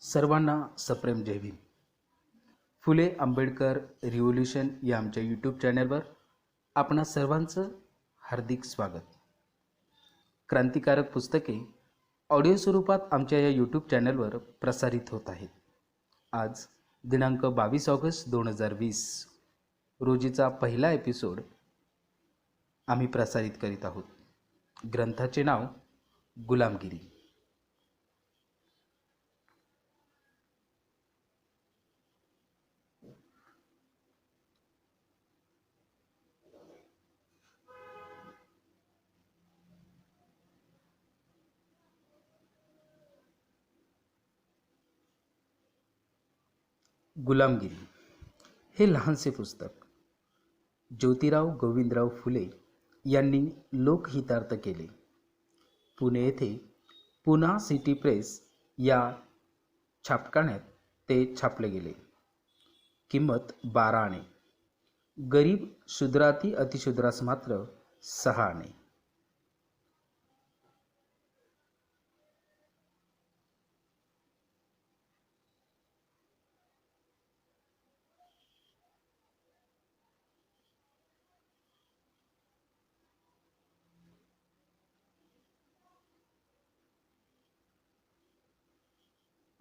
सर्वांना सप्रेम जय भीम. फुले आंबेडकर रिव्होल्यूशन या आमच्या यूट्यूब चॅनलवर आपणा सर्वांचं हार्दिक स्वागत. क्रांतिकारक पुस्तके ऑडिओ स्वरूपात आमच्या या यूट्यूब चॅनलवर प्रसारित होत आहेत. आज दिनांक 22 ऑगस्ट 2020 रोजीचा पहिला एपिसोड आम्ही प्रसारित करीत आहोत. ग्रंथाचे नाव गुलामगिरी. गुलामगिरी हे लहानसे पुस्तक ज्योतिराव गोविंदराव फुले यांनी लोकहितार्थ केले. पुणे येथे पुना सिटी प्रेस या छापखान्यात ते छापले गेले. किंमत 12 आणे. गरीब शूद्राती अतिशूद्रास मात्र 6 आणे.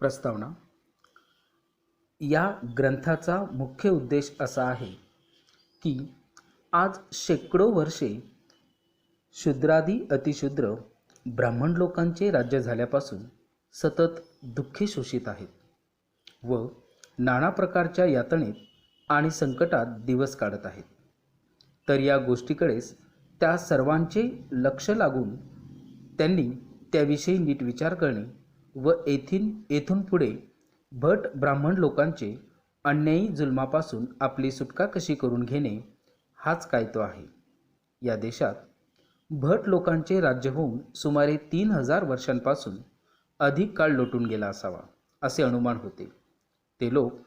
प्रस्तावना. या ग्रंथाचा मुख्य उद्देश असा आहे की आज शेकडो वर्षे शूद्रादी अतिशूद्र ब्राह्मण लोकांचे राज्य झाल्यापासून सतत दुःखी शोषित आहेत व नाना प्रकारच्या यातनेत आणि संकटात दिवस काढत आहेत. तर या गोष्टीकडेच त्या सर्वांचे लक्ष लागून त्यांनी त्याविषयी नीट विचार करणे व येथून पुढे भट ब्राह्मण लोकांचे अन्यायी जुलमापासून आपली सुटका कशी करून घेणे हाच काय तो आहे. या देशात भट लोकांचे राज्य होऊन सुमारे 3000 वर्षांपासून अधिक काळ लोटून गेला असावा असे अनुमान होते. ते लोक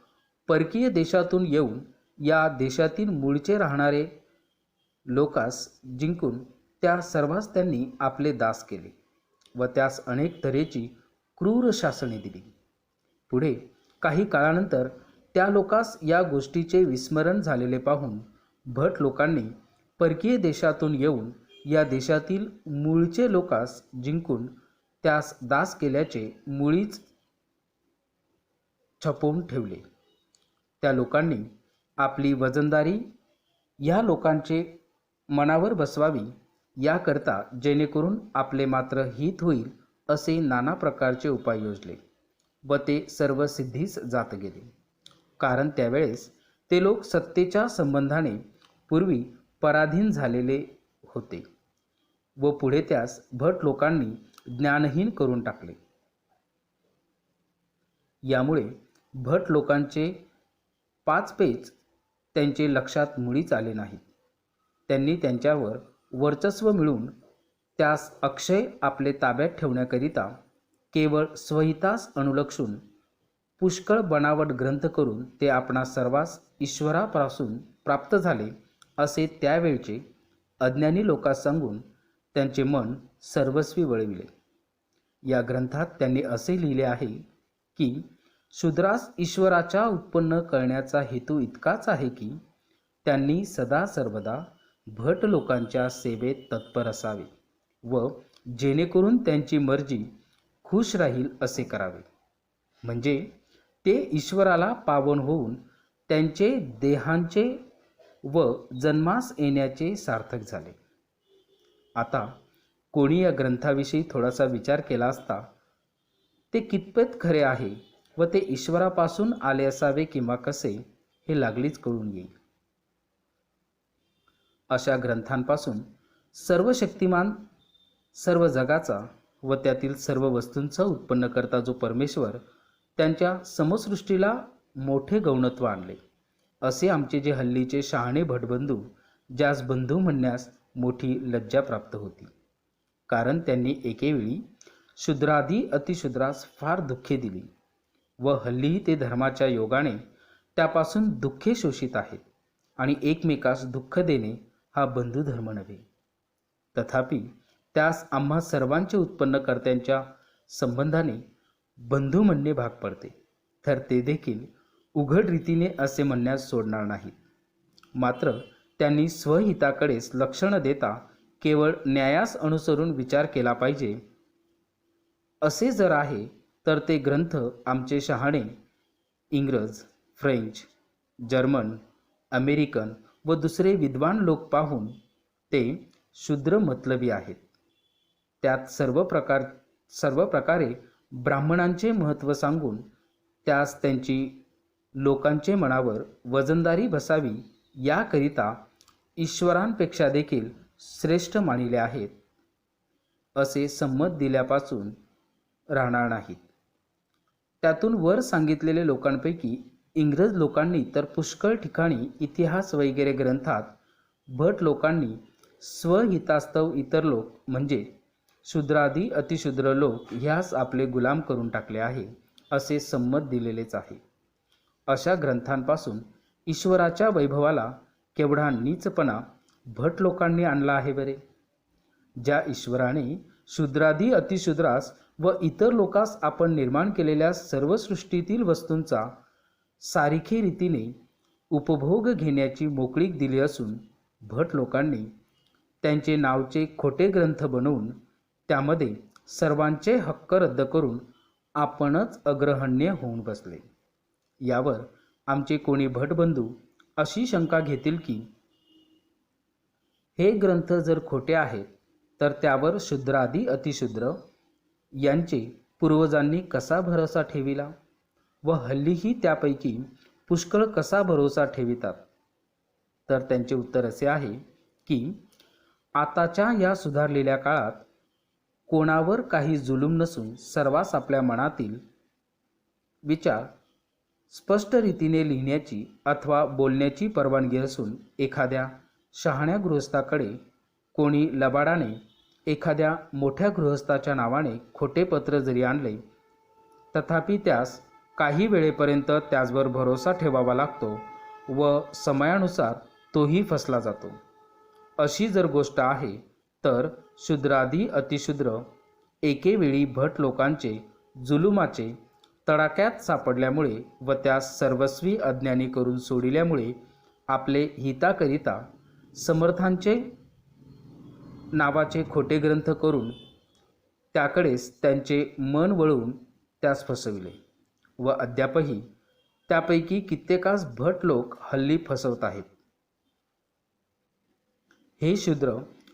परकीय देशातून येऊन या देशातील मूळचे राहणारे लोकास जिंकून त्या सर्वांस त्यांनी आपले दास केले व त्यास अनेक तऱ्हेची क्रूर शासने दिली. पुढे काही काळानंतर त्या लोकास या गोष्टीचे विस्मरण झालेले पाहून भट लोकांनी परकीय देशातून येऊन या देशातील मूळचे लोकास जिंकून त्यास दास केल्याचे मुळीच छपवून ठेवले. त्या लोकांनी आपली वजनदारी या लोकांचे मनावर बसवावी याकरता जेणेकरून आपले मात्र हित होईल असे नाना प्रकारचे उपाय योजले व ते सर्व सिद्धीस जात गेले. कारण त्यावेळेस ते लोक सत्तेच्या संबंधाने पूर्वी पराधीन झालेले होते व पुढे त्यास भट लोकांनी ज्ञानहीन करून टाकले. यामुळे भट लोकांचे 5 पेच त्यांचे लक्षात मुळीच आले नाहीत. त्यांनी त्यांच्यावर वर्चस्व मिळवून त्यास अक्षय आपले ताब्यात ठेवण्याकरिता केवळ स्वहितास अनुलक्षून पुष्कळ बनावट ग्रंथ करून ते आपणा सर्वांस ईश्वरापासून प्राप्त झाले असे त्यावेळचे अज्ञानी लोकांस सांगून त्यांचे मन सर्वस्वी वळविले. या ग्रंथात त्यांनी असे लिहिले आहे की शूद्रास ईश्वराच्या उत्पन्न करण्याचा हेतू इतकाच आहे की त्यांनी सदा सर्वदा भट लोकांच्या सेवेत तत्पर असावे व जेणेकरून त्यांची मर्जी खुश राहील असे करावे. म्हणजे ते ईश्वराला पावन होऊन त्यांचे देहांचे व जन्मास येण्याचे सार्थक झाले. आता कोणी या ग्रंथाविषयी थोडासा विचार केला असता ते कितपत खरे आहे व ते ईश्वरापासून आले असावे किंवा कसे हे लागलीच कळून येईल. अशा ग्रंथांपासून सर्व शक्तिमान सर्व जगाचा व त्यातील सर्व वस्तूंचा उत्पन्न करता जो परमेश्वर त्यांच्या समसृष्टीला मोठे गौणत्व आणले असे आमचे जे हल्लीचे शहाणे भटबंधू ज्यास बंधू म्हणण्यास मोठी लज्जा प्राप्त होती. कारण त्यांनी एकेवेळी शूद्रादी अतिशूद्रास फार दुःखे दिली व हल्लीही ते धर्माच्या योगाने त्यापासून दुःखे शोषित आहेत आणि एकमेकास दुःख देणे हा बंधुधर्म नव्हे. तथापि त्यास आम्हा सर्वांचे उत्पन्नकर्त्यांच्या संबंधाने बंधू म्हणणे भाग पडते, तर ते देखील उघड रीतीने असे म्हणण्यास सोडणार नाहीत. मात्र त्यांनी स्वहिताकडेच लक्ष न देता केवळ न्यायास अनुसरून विचार केला पाहिजे. असे जर आहे तर ते ग्रंथ आमचे शहाणे इंग्रज, फ्रेंच, जर्मन, अमेरिकन व दुसरे विद्वान लोक पाहून ते शूद्र मतलबी आहेत. त्यात सर्व प्रकारे ब्राह्मणांचे महत्त्व सांगून त्यास त्यांची लोकांचे मनावर वजनदारी बसावी याकरिता ईश्वरांपेक्षा देखील श्रेष्ठ मानिले आहेत असे संमत दिल्यापासून राहणार नाहीत. त्यातून वर सांगितलेले लोकांपैकी इंग्रज लोकांनी तर पुष्कळ ठिकाणी इतिहास वगैरे ग्रंथात भट लोकांनी स्वहितास्तव इतर लोक म्हणजे शूद्रादी अतिशूद्र लोक ह्यास आपले गुलाम करून टाकले आहे असे संमत दिलेलेच आहे. अशा ग्रंथांपासून ईश्वराच्या वैभवाला केवढा नीचपणा भट लोकांनी आणला आहे बरे. ज्या ईश्वराने शूद्रादी अतिशूद्रास व इतर लोकास आपण निर्माण केलेल्या सर्व सृष्टीतील वस्तूंचा सारिखी रीतीने उपभोग घेण्याची मोकळीक दिली असून भट लोकांनी त्यांचे नावचे खोटे ग्रंथ बनवून त्यामध्ये सर्वांचे हक्क रद्द करून आपणच अग्रहण्य होऊन बसले. यावर आमचे कोणी भटबंधू अशी शंका घेतील की हे ग्रंथ जर खोटे आहेत तर त्यावर शूद्रादी अतिशूद्र यांचे पूर्वजांनी कसा भरोसा ठेविला व हल्लीही त्यापैकी पुष्कळ कसा भरोसा ठेवितात. तर त्यांचे उत्तर असे आहे की आताच्या या सुधारलेल्या काळात कोणावर काही जुलूम नसून सर्वांस आपल्या मनातील विचार स्पष्ट रीतीने लिहिण्याची अथवा बोलण्याची परवानगी असून एखाद्या शहाण्या गृहस्थाकडे कोणी लबाडाने एखाद्या मोठ्या गृहस्थाच्या नावाने खोटे पत्र जरी आणले तथापि त्यास काही वेळेपर्यंत त्याचवर भरोसा ठेवावा लागतो व समयानुसार तोही फसला जातो. अशी जर गोष्ट आहे तर शूद्रादी अतिशूद्र एकेवेळी भट लोकांचे जुलुमाचे तडाख्यात सापडल्यामुळे व त्यास सर्वस्वी अज्ञानी करून सोडिल्यामुळे आपले हिताकरिता समर्थांचे नावाचे खोटे ग्रंथ करून त्याकडेच त्यांचे मन वळवून त्यास फसविले व अद्यापही त्यापैकी कित्येकास भट लोक हल्ली फसवत आहेत. हे शूद्र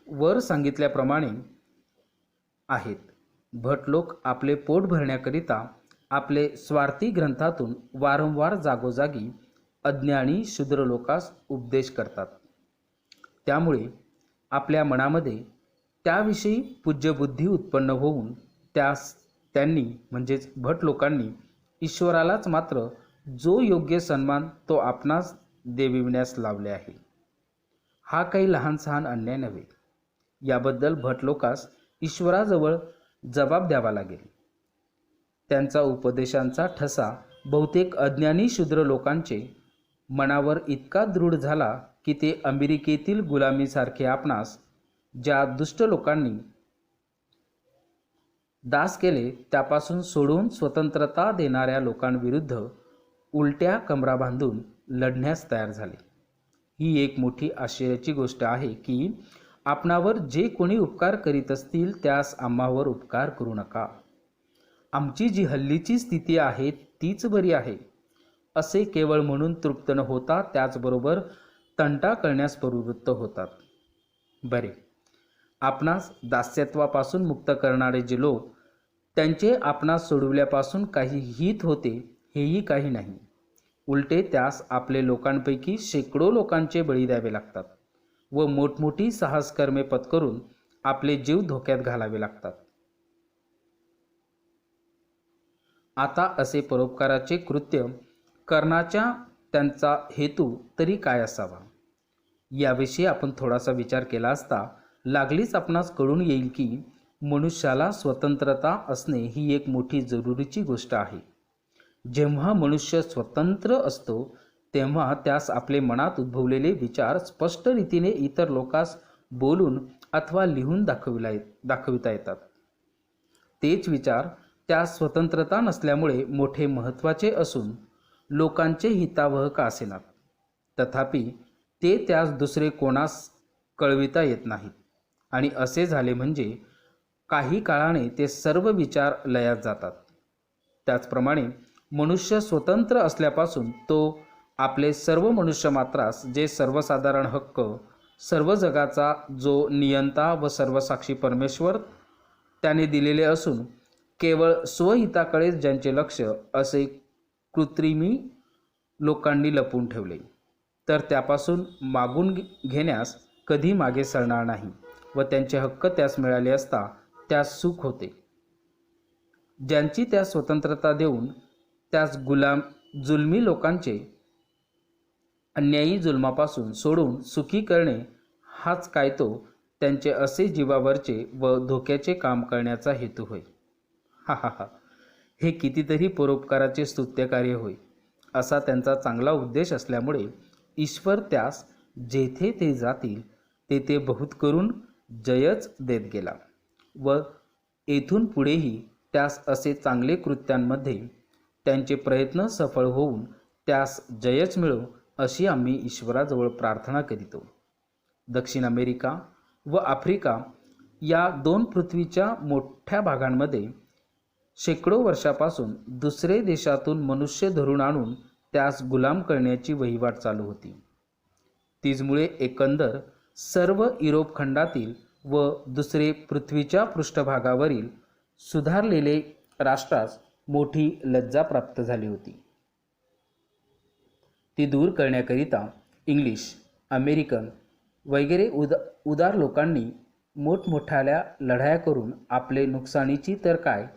वर सांगितल्याप्रमाणे आहेत. भट लोक आपले पोट भरण्याकरिता आपले स्वार्थी ग्रंथातून वारंवार जागोजागी अज्ञानी शूद्र लोकास उपदेश करतात. त्यामुळे आपल्या मनामध्ये त्याविषयी पूज्यबुद्धी उत्पन्न होऊन त्यास त्यांनी म्हणजेच भट लोकांनी ईश्वरालाच मात्र जो योग्य सन्मान तो आपणास देविवण्यास लावले आहे. हा काही लहान सहान अन्याय नव्हे. याबद्दल भट लोकास ईश्वराजवळ जबाब द्यावा लागेल. त्यांचा उपदेशांचा ठसा बहुतेक अज्ञानी शूद्र लोकांचे मनावर इतका दृढ झाला की ते अमेरिकेतील गुलामीसारखे आपणास ज्या दुष्ट लोकांनी दास केले त्यापासून सोडून स्वतंत्रता देणाऱ्या लोकांविरुद्ध उलट्या कमरा बांधून लढण्यास तयार झाले. ही एक मोठी आश्चर्याची गोष्ट आहे की आपणावर जे कोणी उपकार करीत असतील त्यास आम्हावर उपकार करू नका. आमची जी हल्लीची स्थिती आहे तीच बरी आहे असे केवळ म्हणून तृप्त न होता त्याचबरोबर तंटा करण्यास प्रवृत्त होतात. बरे, आपणास दास्यत्वापासून मुक्त करणारे जे लोक त्यांचे आपणास सोडवल्यापासून काही हित होते हेही काही नाही. उलटे त्यास आपले लोकांपैकी शेकडो लोकांचे बळी द्यावे लागतात व मोठमोठी साहसकर्मे पत्करून आपले जीव धोक्यात घालावे लागतात. आता असे परोपकाराचे कृत्य करण्याचा त्यांचा हेतू तरी काय असावा याविषयी आपण थोडासा विचार केला असता लागलीच आपणास कळून येईल की मनुष्याला स्वतंत्रता असणे ही एक मोठी जरुरीची गोष्ट आहे. जेव्हा मनुष्य स्वतंत्र असतो तेव्हा त्यास आपले मनात उद्भवलेले विचार स्पष्ट रीतीने इतर लोकांस बोलून अथवा लिहून दाखविता येतात. तेच विचार त्यास स्वतंत्रता नसल्यामुळे मोठे महत्त्वाचे असून लोकांचे हितावह का असेनात, तथापि ते त्यास दुसरे कोणास कळविता येत नाहीत, आणि असे झाले म्हणजे काही काळाने ते सर्व विचार लयात जातात. त्याचप्रमाणे मनुष्य स्वतंत्र असल्यापासून तो आपले सर्व मनुष्यमात्रास जे सर्वसाधारण हक्क, सर्व जगाचा जो नियंता व सर्वसाक्षी परमेश्वर त्याने दिलेले असून केवळ स्वहिताकडेच ज्यांचे लक्ष असे कृत्रिमी लोकांनी लपवून ठेवले, तर त्यापासून मागून घेण्यास कधी मागे सरणार नाही व त्यांचे हक्क त्यास मिळाले असता त्यास सुख होते. ज्यांची त्यास स्वतंत्रता देऊन त्यास जुलमी लोकांचे अन्यायी जुलमापासून सोडून सुखी करणे, हाच काय तो त्यांचे असे जीवावरचे व धोक्याचे काम करण्याचा हेतू होय. हा हा हा, हे कितीतरी परोपकाराचे स्तुत्यकार्य होय. असा त्यांचा चांगला उद्देश असल्यामुळे ईश्वर त्यास जेथे ते जातील तेथे बहुत करून जयच देत गेला व येथून पुढेही त्यास असे चांगले कृत्यांमध्ये त्यांचे प्रयत्न सफळ होऊन त्यास जयच मिळो अशी आम्ही ईश्वराजवळ प्रार्थना करीतो. दक्षिण अमेरिका व आफ्रिका या दोन पृथ्वीच्या मोठ्या भागांमध्ये शेकडो वर्षापासून दुसरे देशातून मनुष्य धरून आणून त्यास गुलाम करण्याची वहिवाट चालू होती. तीजमुळे एकंदर सर्व युरोप खंडातील व दुसरे पृथ्वीच्या पृष्ठभागावरील सुधारलेले राष्ट्रास मोठी लज्जा प्राप्त झाली होती. ती दूर करण्याकरिता इंग्लिश, अमेरिकन वगैरे उदार लोकांनी मोठमोठ्याल्या लढाया करून आपले नुकसानीची तर काय,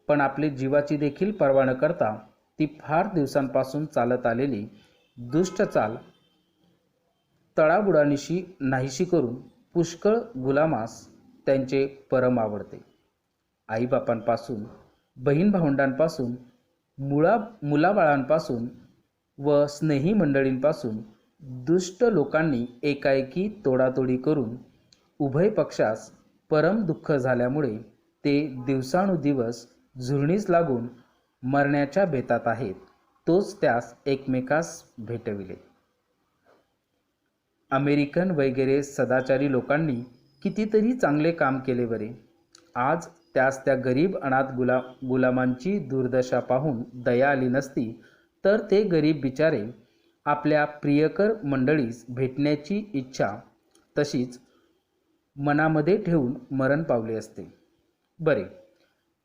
पण आपले जीवाची देखील पर्वा न करता ती फार दिवसांपासून चालत आलेली दुष्ट चाल तळाबुडानिशी नाहीशी करून पुष्कळ गुलामास त्यांचे परम आवडते. आईबापांपासून, बहीण भावंडांपासून, मुलाबाळांपासून व स्नेही मंडळींपासून दुष्ट लोकांनी एकाएकी तोडातोडी करून उभय पक्षास परम दुःख झाल्यामुळे ते दिवसानुदिवस झुरणीस लागून मरण्याच्या बेतात आहेत. तोच त्यास एकमेकास भेटविले. अमेरिकन वगैरे सदाचारी लोकांनी कितीतरी चांगले काम केले बरे. आज त्यास त्या गरीब अनाथ गुलामांची दुर्दशा पाहून दया आली नसती तर ते गरीब बिचारे आपल्या प्रियकर मंडळीस भेटण्याची इच्छा तशीच मनामध्ये ठेवून मरण पावले असते. बरे,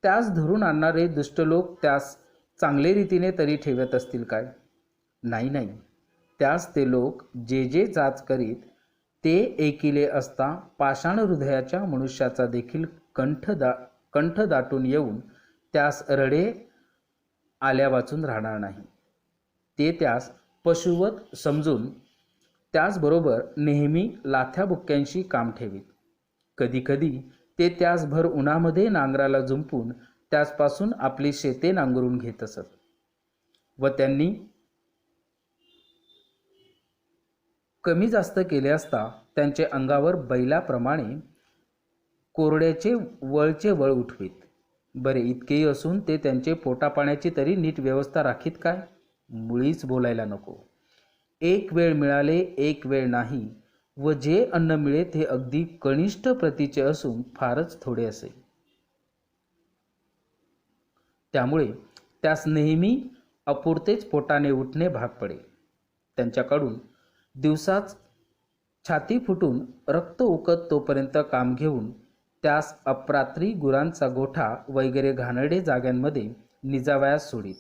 त्यास धरून आणणारे दुष्ट लोक त्यास चांगले रीतीने तरी ठेवत असतील काय? नाही नाही, त्यास ते लोक जे जे जाच करीत ते ऐकिले असता पाषाण हृदयाच्या मनुष्याचा देखील कंठ दाटून येऊन त्यास रडे आल्या वाचून राहणार नाही. ते त्यास पशुवत समजून त्याचबरोबर नेहमी लाथ्याबुक्क्यांशी काम ठेवीत. कधीकधी ते त्यास भर उन्हामध्ये नांगराला जुंपून त्याचपासून आपली शेते नांगरून घेत असत व त्यांनी कमी जास्त केले असता त्यांचे अंगावर बैलाप्रमाणे कोरड्याचे वळचे वळ उठवीत. बरे, इतकेही असून ते त्यांचे पोटापाण्याची तरी नीट व्यवस्था राखीत काय? मुळीच बोलायला नको. एक वेळ मिळाले, एक वेळ नाही, व जे अन्न मिळे ते अगदी कनिष्ठ प्रतीचे असून फारच थोडे असे. त्यामुळे त्यास नेहमी अपुरतेच पोटाने उठणे भाग पडे. त्यांच्याकडून दिवसाच छाती फुटून रक्त उकत तोपर्यंत काम घेऊन त्यास अपरात्री गुरांचा गोठा वगैरे घाणेरडे जाग्यांमध्ये निजावयास सोडीत.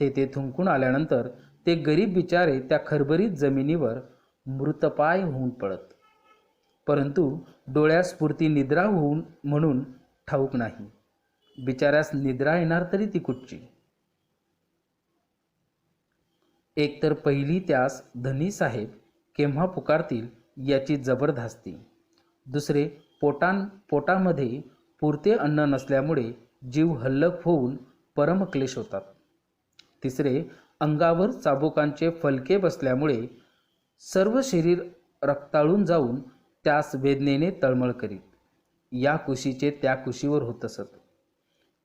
तेथे थुंकून आल्यानंतर ते गरीब बिचारे त्या खरबरीत जमिनीवर मृतपाय होऊन पडत. परंतु डोळ्यास स्फूर्ती निद्रा होऊन म्हणून ठाऊक नाही. बिचाऱ्यास निद्रा येणार तरी ती कुठची? एकतर पहिली त्यास धनी साहेब केव्हा पुकारतील याची जबरदस्ती. दुसरे, पोटामध्ये पुरते अन्न नसल्यामुळे जीव हल्लक होऊन परमक्लेश होतात. तिसरे, अंगावर चाबुकांचे फलके बसल्यामुळे सर्व शरीर रक्ताळून जाऊन त्यास वेदनेने तळमळ करीत. या कुशीचे त्या कुशीवर होत असत.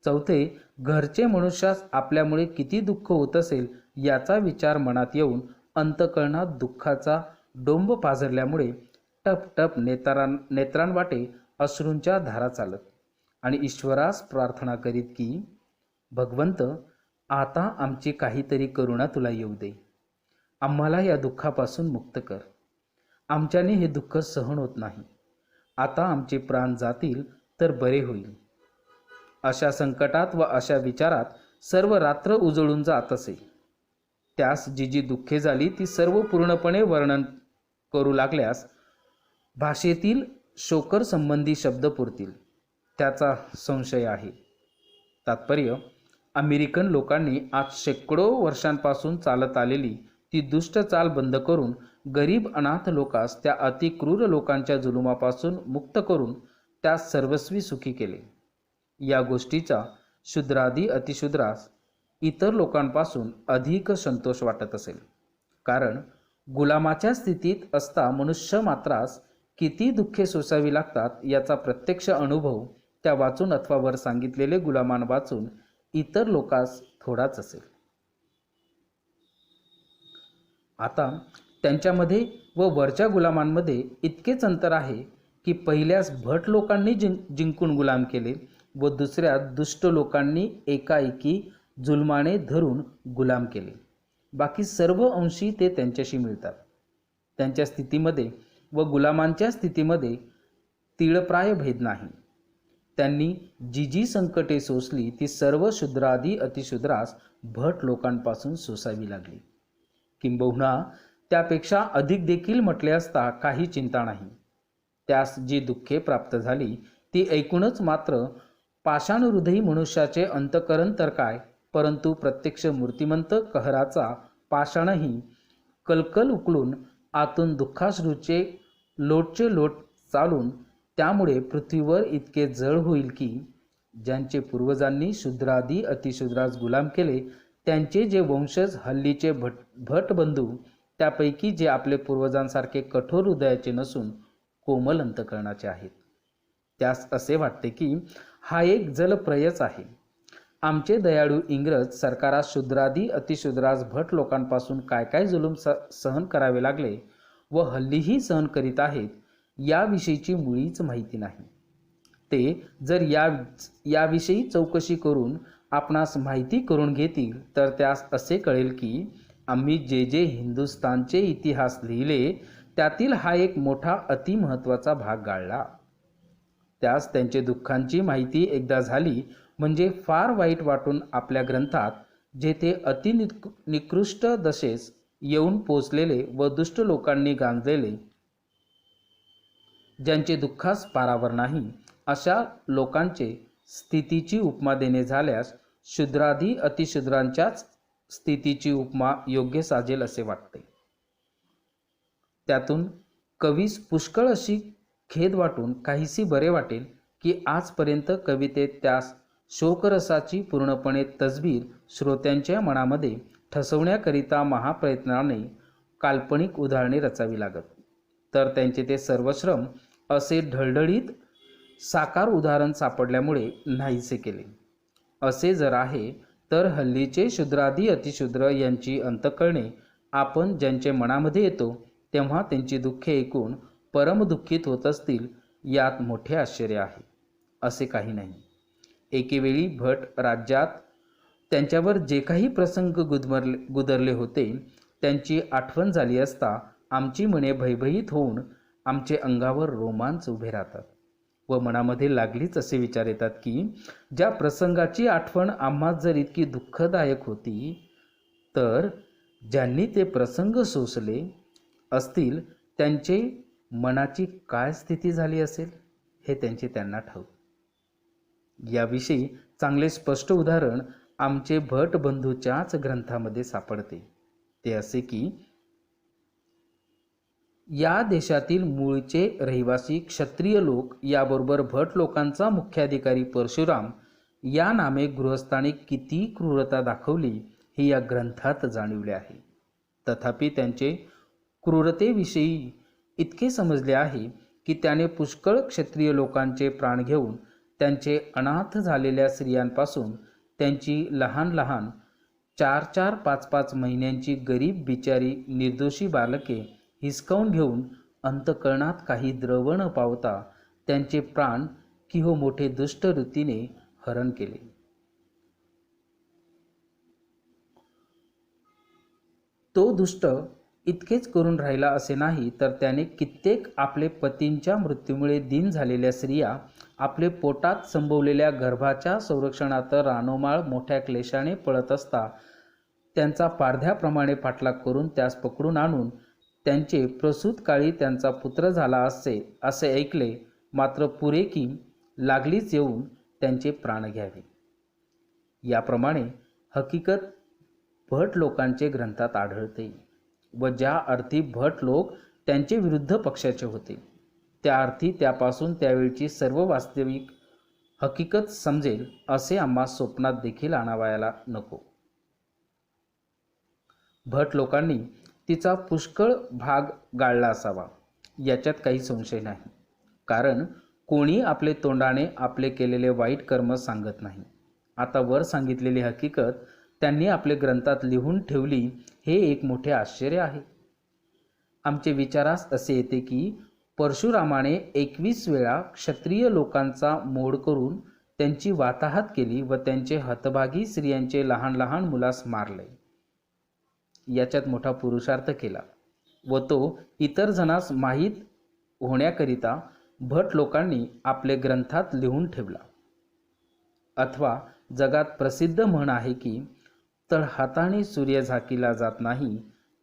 चौथे, घरचे मनुष्यास आपल्यामुळे किती दुःख होत असेल याचा विचार मनात येऊन अंतःकरणात दुःखाचा डोंब पाझरल्यामुळे टप टप नेत्रांवाटे अश्रूंच्या धारा चालत आणि ईश्वरास प्रार्थना करीत की भगवंत, आता आमची काहीतरी करुणा तुला येऊ दे, आम्हाला या दुःखापासून मुक्त कर. आमच्याने हे दुःख सहन होत नाही. आता आमचे प्राण जातील तर बरे होईल. अशा संकटात व अशा विचारात सर्व रात्र उजळून जात असे. त्यास जी जी दुःखे झाली ती सर्व पूर्णपणे वर्णन करू लागल्यास भाषेतील शोकर संबंधी शब्द पुरतील, त्याचा संशय आहे. तात्पर्य, अमेरिकन लोकांनी आज शेकडो वर्षांपासून चालत आलेली ती दुष्ट चाल बंद करून गरीब अनाथ लोकांस त्या अतिक्रूर लोकांच्या जुलुमापासून मुक्त करून त्यास सर्वस्वी सुखी केले. या गोष्टीचा शूद्रादी अतिशूद्रास इतर लोकांपासून अधिक संतोष वाटत असेल, कारण गुलामाच्या स्थितीत असता मनुष्य मात्रास किती दुःखे सोसावी लागतात याचा प्रत्यक्ष अनुभव त्या वाचून अथवा वर सांगितलेले गुलामान वाचून इतर लोकांस थोडाच असेल. आता त्यांच्यामध्ये व वरच्या गुलामांमध्ये इतकेच अंतर आहे की पहिल्यास भट लोकांनी जिंकून गुलाम केले व दुसऱ्या दुष्ट लोकांनी एकाएकी जुलमाने धरून गुलाम केले. बाकी सर्व अंशी ते त्यांच्याशी मिळतात. त्यांच्या स्थितीमध्ये व गुलामांच्या स्थितीमध्ये तिळप्राय भेद नाही. त्यांनी जी जी संकटे सोसली ती सर्व शूद्रादी अतिशूद्रास भट लोकांपासून सोसावी लागली. किंबहुना त्यापेक्षा अधिक देखील म्हटले असता काही चिंता नाही. त्यास जी दुःखे प्राप्त झाली ती ऐकूनच मात्र पाषाण हृदयी मनुष्याचे अंतकरण तर काय, परंतु प्रत्यक्ष मूर्तिमंत कहराचा पाषाणही कलकल उकळून आतून दुःखाश्रूचे लोटचे लोट चालून त्यामुळे पृथ्वीवर इतके जळ होईल की ज्यांचे पूर्वजांनी शूद्रादी अतिशूद्रास गुलाम केले त्यांचे जे वंशज हल्लीचे भट बंधू त्यापैकी जे आपले पूर्वजांसारखे कठोर हृदयाचे नसून कोमल अंतकरणाचे आहेत, त्यास असे वाटते की हा एक जलप्रयच आहे. आमचे दयाळू इंग्रज सरकारास शूद्रादी अतिशूद्रास भट लोकांपासून काय काय जुलूम सहन करावे लागले व हल्लीही सहन करीत आहेत याविषयीची मुळीच माहिती नाही. ते जर याविषयी चौकशी करून आपणास माहिती करून घेतील तर त्यास असे कळेल की आम्ही जे जे हिंदुस्थानचे इतिहास लिहिले त्यातील हा एक मोठा अतिमहत्त्वाचा भाग गाळला. त्यास त्यांचे दुःखांची माहिती एकदा झाली म्हणजे फार वाईट वाटून आपल्या ग्रंथात जेथे निकृष्ट दशेस येऊन पोचलेले व दुष्ट लोकांनी गांजलेले, ज्यांचे दुःखास पारावर नाही, अशा लोकांचे स्थितीची उपमा देणे झाल्यास शूद्रादी अतिशूद्रांच्याच स्थितीची उपमा योग्य साजेल असे वाटते. त्यातून कवीस पुष्कळ अशी खेद वाटून काहीसी बरे वाटेल की आजपर्यंत कवितेत त्यास शोकरसाची पूर्णपणे तसबीर श्रोत्यांच्या मनामध्ये ठसवण्याकरिता महाप्रयत्नाने काल्पनिक उदाहरणे रचावी लागत, तर त्यांचे ते सर्व श्रम असे ढळढळीत साकार उदाहरण सापडल्यामुळे नाहीसे केले. असे जर आहे तर हल्लीचे शूद्रादी अतिशूद्र यांची अंतःकरणे आपण ज्यांचे मनामध्ये येतो तेव्हा त्यांची दुःखे ऐकून परम दुःखित होत असतील यात मोठे आश्चर्य आहे. असे काही नाही. एकेवेळी भट राज्यात त्यांच्यावर जे काही प्रसंग गुदरले होते त्यांची आठवण झाली असता आमची मने भयभीत होऊन आमचे अंगावर रोमांच उभे राहतात व मनामध्ये लागलीच असे विचार येतात की ज्या प्रसंगाची आठवण आम्हास जर इतकी दुःखदायक होती तर ज्यांनी ते प्रसंग सोसले असतील त्यांचे मनाची काय स्थिती झाली असेल हे त्यांना ठाऊक. याविषयी चांगले स्पष्ट उदाहरण आमचे भट बंधूच्याच ग्रंथामध्ये सापडते. ते असे की या देशातील मूळचे रहिवासी क्षत्रिय लोक याबरोबर भट लोकांचा मुख्याधिकारी परशुराम या नामे गृहस्थाने किती क्रूरता दाखवली हे या ग्रंथात जाणविले आहे. तथापि त्यांचे क्रूरतेविषयी इतके समजले आहे की त्याने पुष्कळ क्षत्रिय लोकांचे प्राण घेऊन त्यांचे अनाथ झालेल्या स्त्रियांपासून त्यांची लहान लहान 4-4, 5-5 महिन्यांची गरीब बिचारी निर्दोषी बालके हिसकावून घेऊन अंतःकरणात काही द्रव न पावता त्यांचे प्राण की हो मोठे दुष्ट रीतीने हरण केले. तो दुष्ट इतकेच करून राहिला असे नाही, तर त्याने कित्येक आपले पतींच्या मृत्यूमुळे दीन झालेल्या स्त्रिया आपले पोटात संभवलेल्या गर्भाच्या संरक्षणात रानोमाळ मोठ्या क्लेशाने पळत असता त्यांचा पारध्याप्रमाणे पाठलाग करून त्यास पकडून आणून त्यांचे प्रसूत काळी त्यांचा पुत्र झाला असे ऐकले, मात्र पुरे की लागलीच येऊन त्यांचे प्राण घ्यावे. याप्रमाणे हकीकत भट लोकांचे ग्रंथात आढळते व ज्या अर्थी भट लोक त्यांचे विरुद्ध पक्षाचे होते त्या अर्थी त्यापासून त्यावेळची सर्व वास्तविक हकीकत समजेल असे आम्हा स्वप्नात देखील आणावयाला नको. भट लोकांनी तिचा पुष्कळ भाग गाळला असावा याच्यात काही संशय नाही, कारण कोणी आपले तोंडाने आपले केलेले वाईट कर्म सांगत नाही. आता वर सांगितलेली हकीकत त्यांनी आपले ग्रंथात लिहून ठेवली हे एक मोठे आश्चर्य आहे. आमचे विचारास असे येते की परशुरामाने 21 वेळा क्षत्रिय लोकांचा मोड करून त्यांची वाताहत केली व त्यांचे हतभागी स्त्रियांचे लहान लहान मुलास मारले. याच्यात मोठा पुरुषार्थ केला व तो इतर जणांस माहीत होण्याकरिता भट लोकांनी आपले ग्रंथात लिहून ठेवला. अथवा जगात प्रसिद्ध म्हण आहे की तळ हाताने सूर्य झाकीला जात नाही,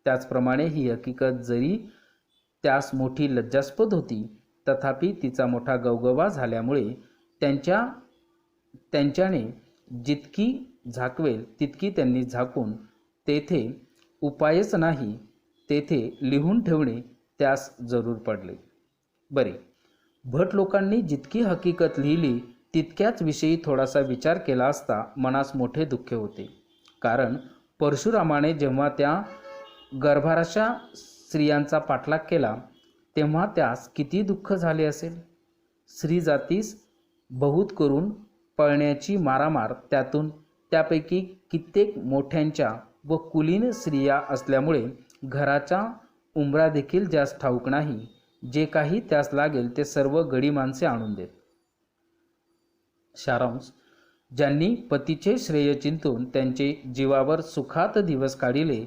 त्याचप्रमाणे ही हकीकत जरी त्यास मोठी लज्जास्पद होती तथापि तिचा मोठा गवगवा झाल्यामुळे त्यांच्याने जितकी झाकवेल तितकी त्यांनी झाकून तेथे उपायच नाही तेथे लिहून ठेवणे त्यास जरूर पडले. बरे, भट लोकांनी जितकी हकीकत लिहिली तितक्याच विषयी थोडासा विचार केला असता मनास मोठे दुःख होते. कारण परशुरामाने जेव्हा त्या गर्भाराच्या स्त्रियांचा पाठलाग केला तेव्हा त्यास किती दुःख झाले असेल. स्त्री जातीस बहुत करून पळण्याची मारामार, त्यापैकी कित्येक मोठ्यांच्या व कुलीन स्त्रिया असल्यामुळे घराचा उंबरा देखील ज्यास ठाऊक नाही, जे काही त्यास लागेल ते सर्व गडी माणसे आणून देत. सारांश, ज्यांनी पतीचे श्रेय चिंतून त्यांचे जीवावर सुखात दिवस काढिले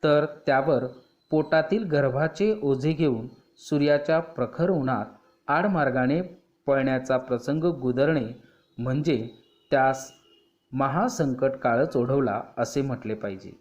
तर त्यावर पोटातील गर्भाचे ओझे घेऊन सूर्याच्या प्रखर उन्हात आडमार्गाने पळण्याचा प्रसंग गुदरणे म्हणजे त्यास महासंकट काळच ओढवला असे म्हटले पाहिजे.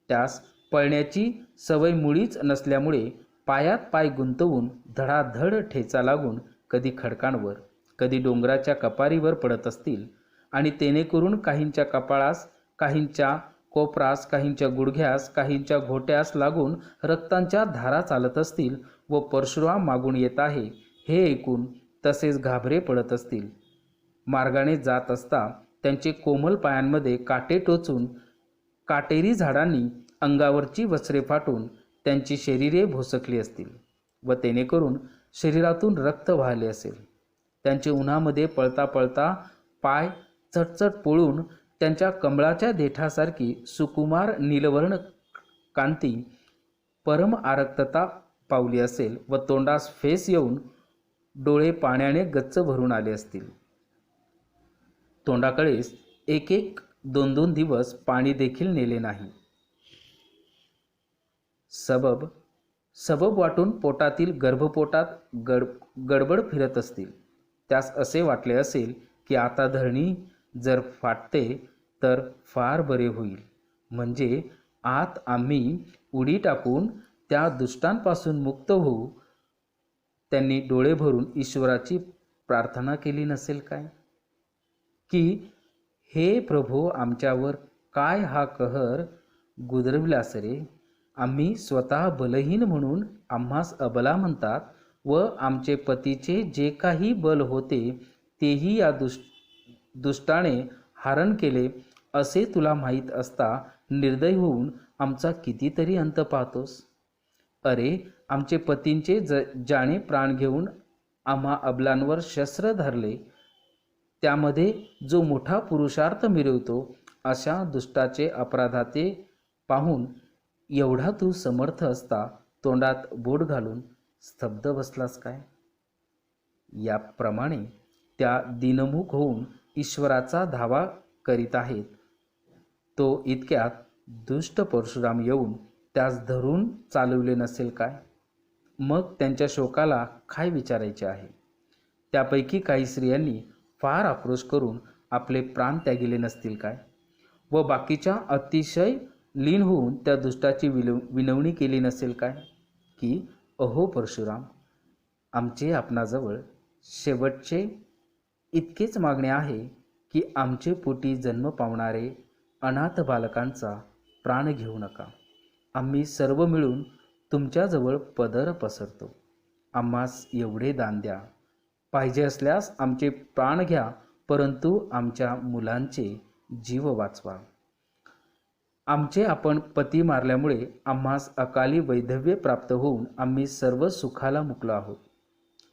त्यास पळण्याची सवय मुळीच नसल्यामुळे पायात पाय गुंतवून धडाधड ठेचा लागून कधी खडकांवर कधी डोंगराच्या कपारीवर पडत असतील आणि तेणेकरून काहींच्या कपाळास, काहींच्या कोपरास, काहींच्या गुडघ्यास, काहींच्या घोट्यास लागून रक्तांच्या धारा चालत असतील व परशुराम मागून येत आहे हे ऐकून तसेच घाबरे पडत असतील. मार्गाने जात असता त्यांचे कोमल पायांमध्ये काटे टोचून काटेरी झाडांनी अंगावरची वस्त्रे फाटून त्यांची शरीरे भोसकली असतील व तेणेकरून शरीरातून रक्त वाहले असेल. त्यांचे उन्हामध्ये पळता पळता पाय चटचट पोळून त्यांच्या कमळाच्या देठासारखी सुकुमार नीलवर्ण कांती परम आरक्तता पावली असेल व तोंडास फेस येऊन डोळे पाण्याने गच्च भरून आले असतील. तोंडाकडेच 1-1, 2-2 दिवस पाणी देखील नेले नाही. सबब वाटून पोटातील गर्भपोटात गडबड फिरत असतील. त्यास असे वाटले असेल की आता धरणी जर फाटते तर फार बरे होईल, म्हणजे आत आम्ही उडी टाकून त्या दुष्टांपासून मुक्त होऊ. त्यांनी डोळे भरून ईश्वराची प्रार्थना केली नसेल काय की हे प्रभो, आमच्यावर काय हा कहर गुदरविलास रे. आम्ही स्वतः बलहीन म्हणून आम्हास अबला म्हणतात व आमचे पतीचे जे काही बल होते तेही या दुष्टाने हरण केले असे तुला माहीत असता निर्दय होऊन आमचा कितीतरी अंत पाहतोस. अरे, आमचे पतींचे ज्याने प्राण घेऊन आम्हा अबलांवर शस्त्र धरले त्यामध्ये जो मोठा पुरुषार्थ मिरवतो अशा दुष्टाचे अपराधाते पाहून एवढा तू समर्थ असता तोंडात बोट घालून स्तब्ध बसलास काय? याप्रमाणे त्या दिनमुख होऊन ईश्वराचा धावा करीत आहेत. तो इतक्यात दुष्ट परशुराम येऊन त्यास धरून चालवले नसेल काय? मग त्यांच्या शोकाला काय विचारायचे आहे? त्यापैकी काही स्त्रियांनी फार आक्रोश करून आपले प्राण त्यागिले नसतील काय? व बाकीच्या अतिशय लीन होऊन त्या दुष्टाची विनवणी केली नसेल काय? की अहो परशुराम, आमचे आपणाजवळ शेवटचे इतकेच मागणे आहे की आमचे पोटी जन्म पावणारे अनाथ बालकांचा प्राण घेऊ नका. आम्ही सर्व मिळून तुमच्याजवळ पदर पसरतो. आम्हास एवढे दान द्या. पाहिजे असल्यास आमचे प्राण घ्या, परंतु आमच्या मुलांचे जीव वाचवा. आमचे आपण पती मारल्यामुळे आम्हास अकाली वैधव्य प्राप्त होऊन आम्ही सर्व सुखाला मुकलो आहोत.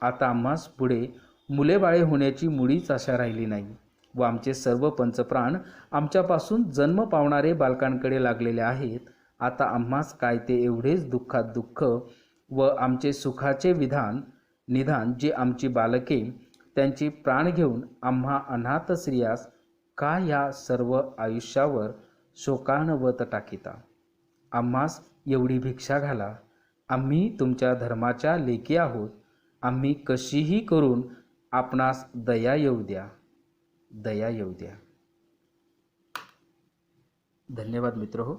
आता आम्हास पुढे मुलेबाळे होण्याची मुळीच आशा राहिली नाही व आमचे सर्व पंचप्राण आमच्यापासून जन्म पावणारे बालकांकडे लागलेले आहेत. आता आम्हास काय ते एवढेच दुःखात दुःख व आमचे सुखाचे निधान जे आमची बालके त्यांची प्राण घेऊन आम्हा अनाथ स्त्रियास का या सर्व आयुष्यावर शोकानवत टाकिता? आम्हास एवढी भिक्षा घाला. आम्ही तुमच्या धर्माच्या लेकी आहोत. आम्ही कशीही करून आपणास दया येऊ द्या. धन्यवाद मित्रहो.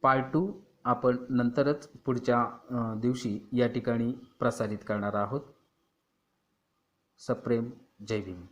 पार्ट 2 आपण नंतरच पुढच्या दिवशी या ठिकाणी प्रसारित करणार आहोत. सप्रेम. जय भीम.